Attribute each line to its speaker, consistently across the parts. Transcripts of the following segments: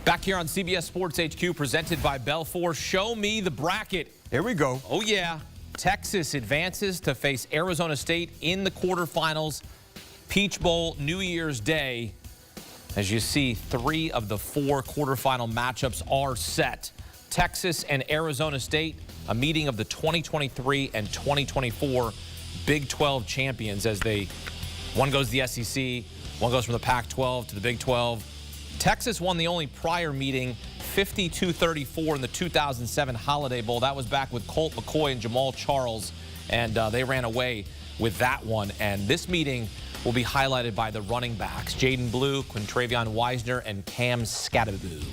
Speaker 1: Back here on CBS Sports HQ, presented by Belfour. Show me the bracket.
Speaker 2: Here we go.
Speaker 1: Oh, yeah. Texas advances to face Arizona State in the quarterfinals. Peach Bowl, New Year's Day. As you see, 3 of the 4 quarterfinal matchups are set. Texas and Arizona State, a meeting of the 2023 and 2024 Big 12 champions as one goes to the SEC, one goes from the Pac-12 to the Big 12. Texas won the only prior meeting, 52-34 in the 2007 Holiday Bowl. That was back with Colt McCoy and Jamal Charles, and they ran away with that one. And this meeting will be highlighted by the running backs, Jaden Blue, Quintravion Wiesner, and Cam Scadaboo.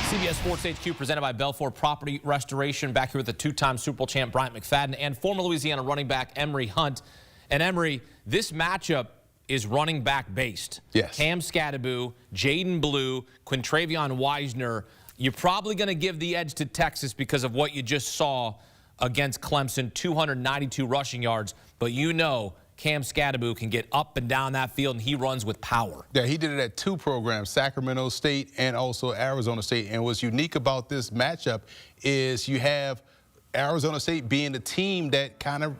Speaker 1: CBS Sports HQ presented by Belfour Property Restoration. Back here with the 2-time Super Bowl champ Bryant McFadden and former Louisiana running back Emory Hunt. And Emory, this matchup is running back based.
Speaker 2: Yes.
Speaker 1: Cam Scadaboo, Jaden Blue, Quintravion Wiesner. You're probably going to give the edge to Texas because of what you just saw against Clemson, 292 rushing yards. But you know Cam Scadaboo can get up and down that field, and he runs with power.
Speaker 2: Yeah, he did it at 2 programs, Sacramento State and also Arizona State. And what's unique about this matchup is you have Arizona State being the team that kind of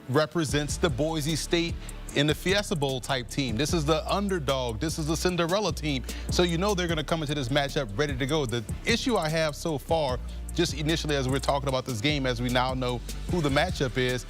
Speaker 2: represents the Boise State in the Fiesta Bowl type team. This is the underdog. This is the Cinderella team. So you know they're going to come into this matchup ready to go. The issue I have so far, just initially as we're talking about this game, as we now know who the matchup is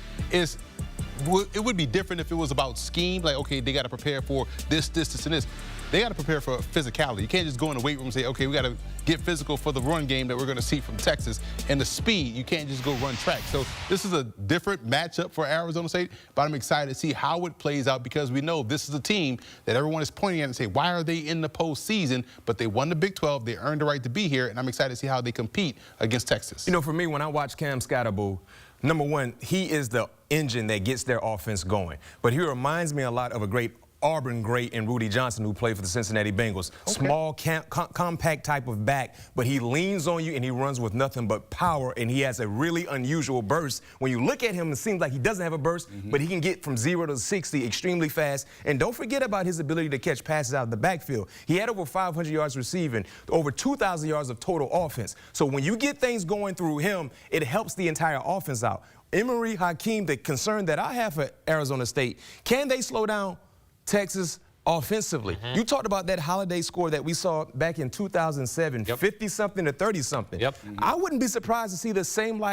Speaker 2: it would be different if it was about scheme, like, okay, they got to prepare for this, and this. They got to prepare for physicality. You can't just go in the weight room and say, okay, we got to get physical for the run game that we're going to see from Texas. And the speed, you can't just go run track. So this is a different matchup for Arizona State, but I'm excited to see how it plays out because we know this is a team that everyone is pointing at and say, why are they in the postseason? But they won the Big 12. They earned the right to be here, and I'm excited to see how they compete against Texas.
Speaker 3: You know, for me, when I watch Cam Scadaboo, number one, he is the engine that gets their offense going. But he reminds me a lot of a great Auburn great in Rudy Johnson, who played for the Cincinnati Bengals. Okay. Small, compact type of back, but he leans on you and he runs with nothing but power, and he has a really unusual burst. When you look at him, it seems like he doesn't have a burst, but he can get from 0 to 60 extremely fast. And don't forget about his ability to catch passes out of the backfield. He had over 500 yards receiving, over 2,000 yards of total offense. So when you get things going through him, it helps the entire offense out. Emory, Hakeem, the concern that I have for Arizona State, can they slow down Texas offensively? You talked about that holiday score that we saw back in 2007, 50-something to 30-something. I wouldn't be surprised to see the same,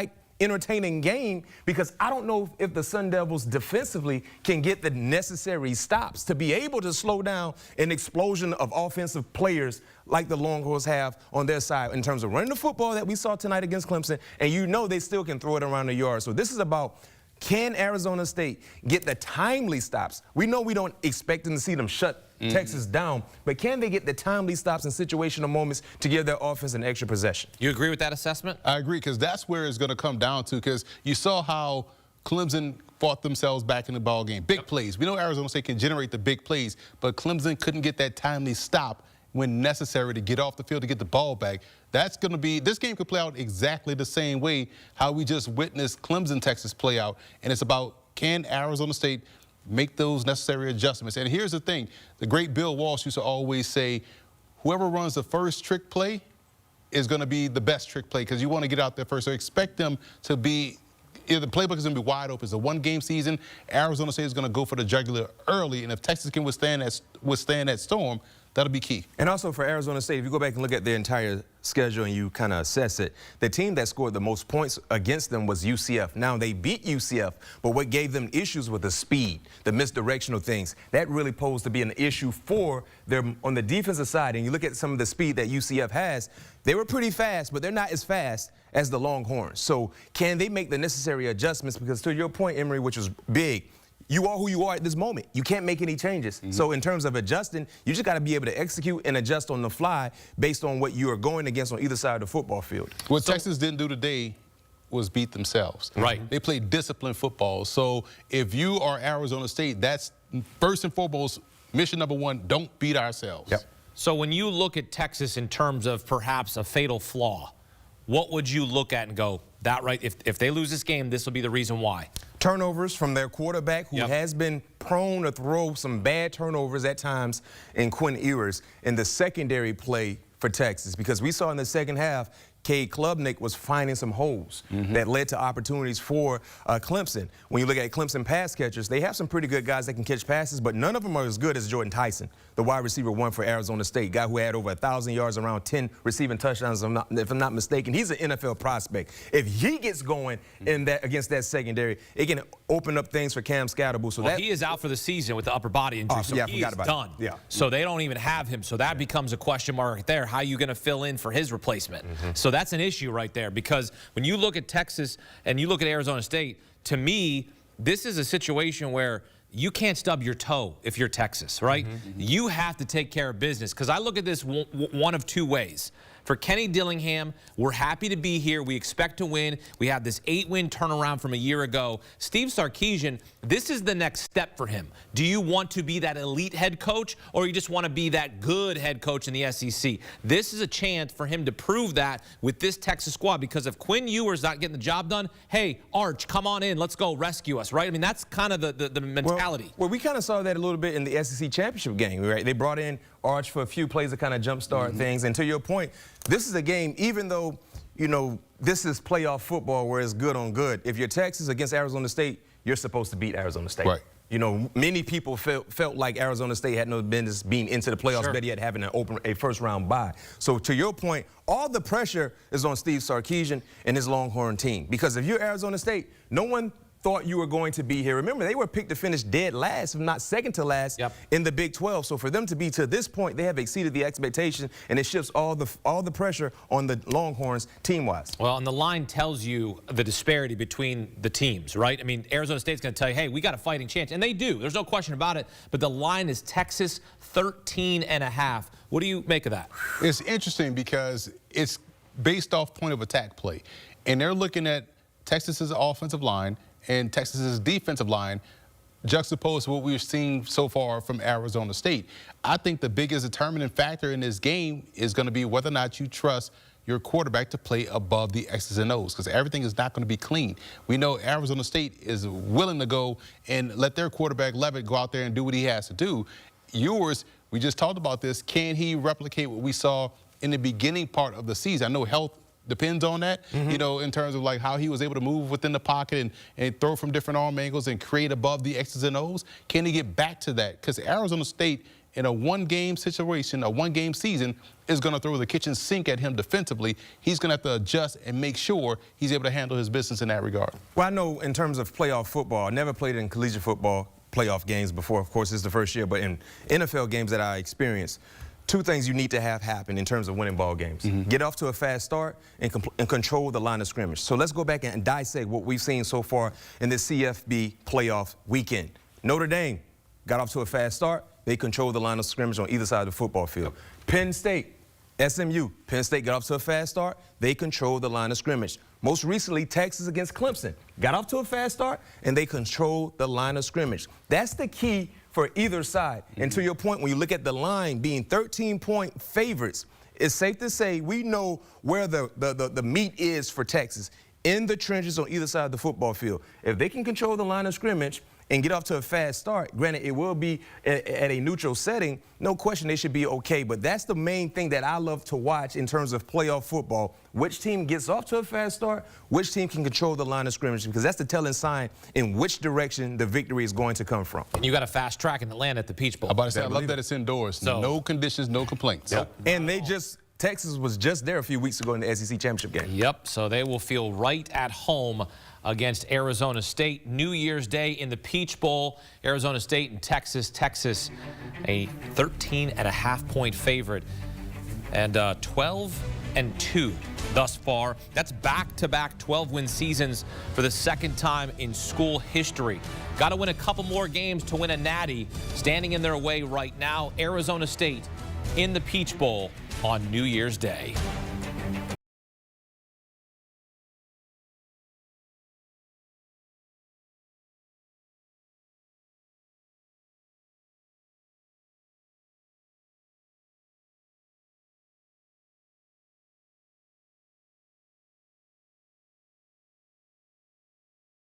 Speaker 3: entertaining game because I don't know if the Sun Devils defensively can get the necessary stops to be able to slow down an explosion of offensive players like the Longhorns have on their side in terms of running the football that we saw tonight against Clemson, and you know they still can throw it around the yard. So this is about, can Arizona State get the timely stops? We know we don't expect them to see them shut Texas down, but can they get the timely stops in situational moments to give their offense an extra possession?
Speaker 1: You agree with that assessment?
Speaker 2: I agree, because that's where it's going to come down to, because you saw how Clemson fought themselves back in the ball game. Big plays. We know Arizona State can generate the big plays, but Clemson couldn't get that timely stop when necessary to get off the field to get the ball back. That's going to be, this game could play out exactly the same way how we just witnessed Clemson, Texas play out. And it's about, can Arizona State make those necessary adjustments? And here's the thing, the great Bill Walsh used to always say, whoever runs the first trick play is going to be the best trick play, because you want to get out there first. So expect them to be, the playbook is going to be wide open. It's a 1-game season. Arizona State is going to go for the jugular early, and if Texas can withstand that storm, that'll be key.
Speaker 3: And also for Arizona State, if you go back and look at their entire schedule and you kind of assess it, the team that scored the most points against them was UCF. Now, they beat UCF, but what gave them issues with the speed, the misdirectional things, that really posed to be an issue for them on the defensive side. And you look at some of the speed that UCF has, they were pretty fast, but they're not as fast as the Longhorns. So can they make the necessary adjustments? Because to your point, Emory, which was big, you are who you are at this moment. You can't make any changes. So in terms of adjusting, you just got to be able to execute and adjust on the fly based on what you are going against on either side of the football field.
Speaker 2: What Texas didn't do today was beat themselves.
Speaker 1: Right.
Speaker 2: They played disciplined football. So if you are Arizona State, that's first and foremost, mission number 1, don't beat ourselves.
Speaker 1: So when you look at Texas in terms of perhaps a fatal flaw, what would you look at and go, that right, if they lose this game, this will be the reason why?
Speaker 3: turnovers from their quarterback, who has been prone to throw some bad turnovers at times, in Quinn Ewers, in the secondary play for Texas, because we saw in the second half Cade Klubnik was finding some holes that led to opportunities for Clemson. When you look at Clemson pass catchers, they have some pretty good guys that can catch passes, but none of them are as good as Jordan Tyson, the wide receiver one for Arizona State, guy who had over 1,000 yards, around 10 receiving touchdowns, if I'm not mistaken. He's an NFL prospect. If he gets going in that against that secondary, it can open up things for Cam Scatterbull. So
Speaker 1: he is out for the season with the upper body injury, so he is done. So they don't even have him. So that becomes a question mark right there. How are you going to fill in for his replacement? So that's an issue right there, because when you look at Texas and you look at Arizona State, to me, this is a situation where you can't stub your toe if you're Texas, right? You have to take care of business, because I look at this one of two ways. For Kenny Dillingham, we're happy to be here. We expect to win. We have this 8-win turnaround from a year ago. Steve Sarkisian, this is the next step for him. Do you want to be that elite head coach, or you just want to be that good head coach in the SEC? This is a chance for him to prove that with this Texas squad, because if Quinn Ewers not getting the job done, hey, Arch, come on in. Let's go rescue us, right? I mean, that's kind of the mentality.
Speaker 3: Well, we kind of saw that a little bit in the SEC championship game, right? They brought in Arch for a few plays to kind of jumpstart things. And to your point, this is a game, even though, you know, this is playoff football where it's good on good. If you're Texas against Arizona State, you're supposed to beat Arizona State.
Speaker 2: Right.
Speaker 3: You know, many people felt like Arizona State had no business being into the playoffs, better yet having a first-round bye. So to your point, all the pressure is on Steve Sarkisian and his Longhorn team. Because if you're Arizona State, no one thought you were going to be here. Remember, they were picked to finish dead last, if not second to last, in the Big 12. So for them to be to this point, they have exceeded the expectation, and it shifts all the pressure on the Longhorns team-wise.
Speaker 1: Well, and the line tells you the disparity between the teams, right? I mean, Arizona State's going to tell you, hey, we got a fighting chance, and they do. There's no question about it. But the line is Texas 13.5. What do you make of that?
Speaker 2: It's interesting because it's based off point of attack play, and they're looking at Texas's offensive line and Texas's defensive line juxtaposed to what we've seen so far from Arizona State. I think the biggest determining factor in this game is going to be whether or not you trust your quarterback to play above the X's and O's, because everything is not going to be clean. We know Arizona State is willing to go and let their quarterback Levitt go out there and do what he has to do. Ewers, we just talked about this. Can he replicate what we saw in the beginning part of the season? I know health depends on that, you know, in terms of like how he was able to move within the pocket and throw from different arm angles and create above the X's and O's. Can he get back to that? Because Arizona State, in a one-game situation, a one-game season, is going to throw the kitchen sink at him defensively. He's going to have to adjust and make sure he's able to handle his business in that regard.
Speaker 3: Well, I know in terms of playoff football, I never played in collegiate football playoff games before. Of course, it's the first year, but in NFL games that I experienced, two things you need to have happen in terms of winning ball games. Get off to a fast start and control the line of scrimmage. So let's go back and dissect what we've seen so far in this CFB playoff weekend. Notre Dame got off to a fast start. They controlled the line of scrimmage on either side of the football field. Penn State, SMU, Penn State got off to a fast start. They controlled the line of scrimmage. Most recently, Texas against Clemson got off to a fast start, and they controlled the line of scrimmage. That's the key for either side. And to your point, when you look at the line being 13-point favorites, it's safe to say we know where the meat is for Texas, in the trenches on either side of the football field. If they can control the line of scrimmage and get off to a fast start, granted it will be at a neutral setting, no question they should be okay. But that's the main thing that I love to watch in terms of playoff football. Which team gets off to a fast start, which team can control the line of scrimmage, because that's the telling sign in which direction the victory is going to come from.
Speaker 1: And you got a fast track in Atlanta at the Peach Bowl.
Speaker 2: I'm about to say, I love that it's indoors. So, no conditions, no complaints.
Speaker 3: And Texas was just there a few weeks ago in the SEC championship game.
Speaker 1: So they will feel right at home against Arizona State. New Year's Day in the Peach Bowl. Arizona State and Texas. Texas, a 13.5-point favorite. And 12-2 thus far. That's back-to-back 12-win seasons for the second time in school history. Got to win a couple more games to win a natty. Standing in their way right now, Arizona State in the Peach Bowl on New Year's Day.